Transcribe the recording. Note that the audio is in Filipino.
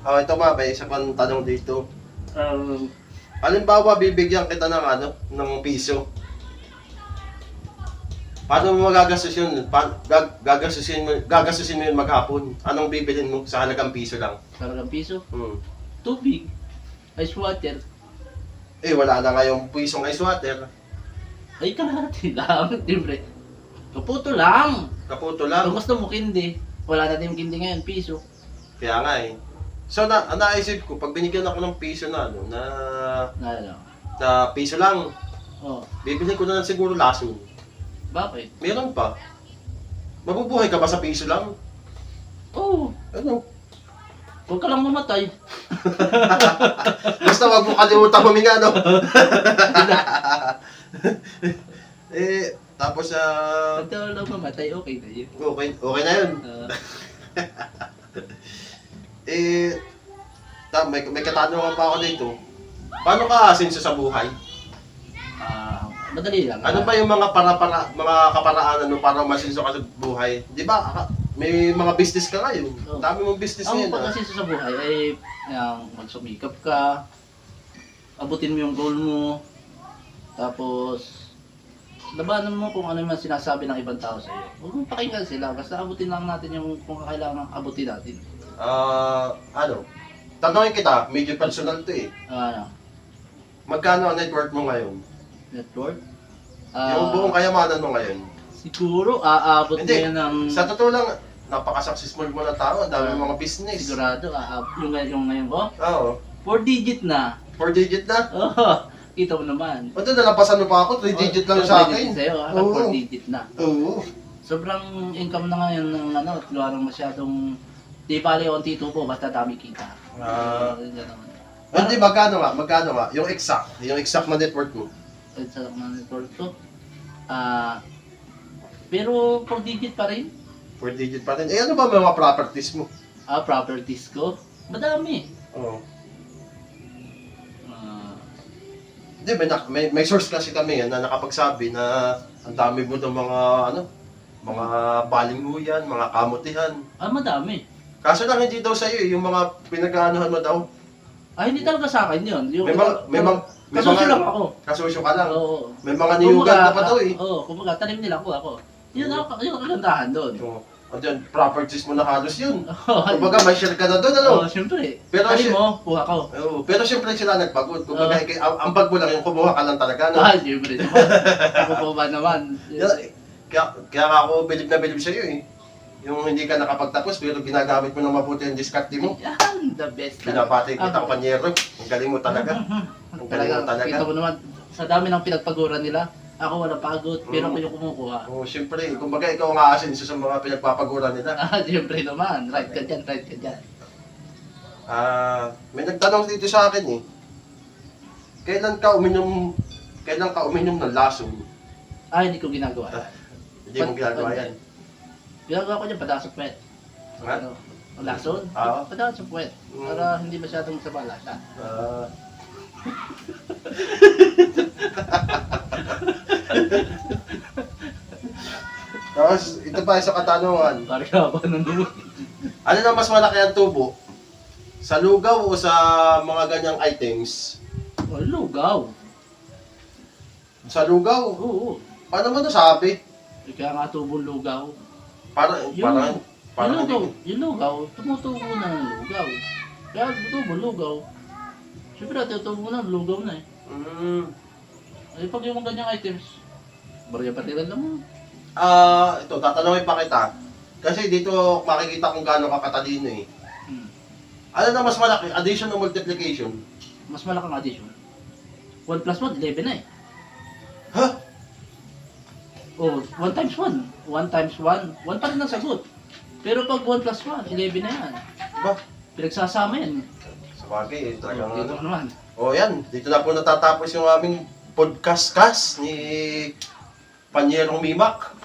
Ito may isa pang tanong dito. Um, Halimbawa, bibigyan kita ng ng piso. Paano mo magagastos yun? Gagastusin mo yun maghapon. Anong bibilin mo sa halagang piso lang? Talagang piso. Hmm. Tubig. Ice water. Wala na ngayong pisong ice water. Ay, kalahati lang. Siyempre. Kaputo lang. Kaputo lang. Kung gusto mo kindi, wala natin yung kindi ngayon, piso. Kaya nga eh. So, naisip ko, pag binigyan ako ng piso na, na piso lang, Oh, bibili ko na lang siguro lason. bakit? Meron pa. Mabubuhay ka ba sa piso lang? Oh, Ano? huwag ka lang mamatay. Basta wag mo kalimutan huminga, no? Tapos, Huwag ka lang mamatay, okay na yun. okay na yun. May katanungan pa ako dito. Paano ka asenso sa buhay? Madali lang. Ano ba yung mga kaparaanan para masenso ka sa buhay? Di ba, may mga business ka ngayon. Oo. Dami mong business Ang ngayon. pag-asenso sa buhay ay magsumikap ka, abutin mo yung goal mo, tapos labanan mo kung ano yung sinasabi ng ibang tao sa iyo. Huwag mong pakinggan sila, basta abutin lang natin yung kung kailangan abutin natin. Tanongin kita, medyo personal to eh. Ano? Magkano ang net worth mo ngayon? Network? Yung buong kayamanan mo ngayon? Siguro, aabot Hindi. na yan ng... Sa totoo lang, napaka-successful mo na tao, ang dami mga business. Sigurado, yung ngayon ko, Oo. 4 digit na. 4 digit na? Oh, kita mo naman. O doon, nalampasan mo pa ako, 3 digit lang sa akin. Sa'yo, Oo. 4 digit na. Oo. Sobrang income na ngayon ng luwarang masyadong... Di pala yung tito po, basta dami kita. Ganyan naman. Hindi, magkano nga? Yung exact na net worth mo. Sa ng network to. Pero 4 digit pa rin. 4 digit pa rin. Ano ba mga properties mo? Properties ko. Madami. Oo. Ah, Hindi, may source kasi kami na nakapagsabi na ang dami mo daw mga balinghuyan, mga kamutihan. madami. Kaso lang hindi daw sa'yo yung mga pinag-aanuhan mo daw. Hindi talaga sa akin yun. Yung, mga kasosyo lang ako. Kasosyo ka lang. Oo. May mga niyugan na pa daw eh. Oo, kumbaga, tanim nila ako. Yun ang kagandahan doon. Oo. At yan, properties mo na halos yun. Oo, Kumbaga may share ka na doon, ano? siyempre. Pero Tanim mo, kuha ko. Oo, pero siyempre sila nagpagod. Kumbaga, ang bag mo lang yung kumuha ka lang talaga, no? Siyempre naman. Ako po ba naman? Kaya nga ako bilib na bilib sa'yo eh. Yung hindi ka nakapagtapos pero ginagamit mo ng mabuti yung diskarte mo. Yan, the best. Pinapatay kita ko panyero. Ang galing mo talaga. Ang galing mo talaga. Kita mo naman, sa dami ng pinagpaguran nila, ako wala pagod, pero ako yung kumukuha. Oo, siyempre. Kumbaga ikaw ang aasenso sa mga pinagpapaguran nila. Siyempre naman, right ka dyan, right ka dyan. May nagtanong dito sa akin eh. Kailan ka uminom ng lason? Hindi ko ginagawa. Hindi mo ginagawa yan. Ginagawa ko dyan, padasok puwet. Ha? Lason? Oo. Padasok puwet. Para hindi masyadong sa balasa. Tapos, ito pa sa katanungan. Karga ba ng dugo? Ano na mas malaki ang tubo? Sa lugaw o sa mga ganyang items? Lugaw. Sa lugaw? Oo. Paano mo nasabi? Kaya nga tubong lugaw. Parang Yung lugaw, tumutubo na ng lugaw. Kaya tumutubo lugaw. Siyempre tumutubo na, lugaw na eh. Pag yung mga ganyang items, barya-barya lang mo. Ito, tatanungin pa kita. Kasi dito makikita kung gaano ka katalino eh. Ano na mas malaki, addition o multiplication? Mas malaking addition. 1 plus 1, 11 na eh. Ha? Oh, 1 times 1. 1 times 1. 1 pa rin ang sagot. Pero pag 1 plus 1, 11 na yan. Ba? Pinagsasama yan. Sa bagay, talagang Dito naman. yan. Dito na po natatapos yung aming podcast ni Panyerong Mimak.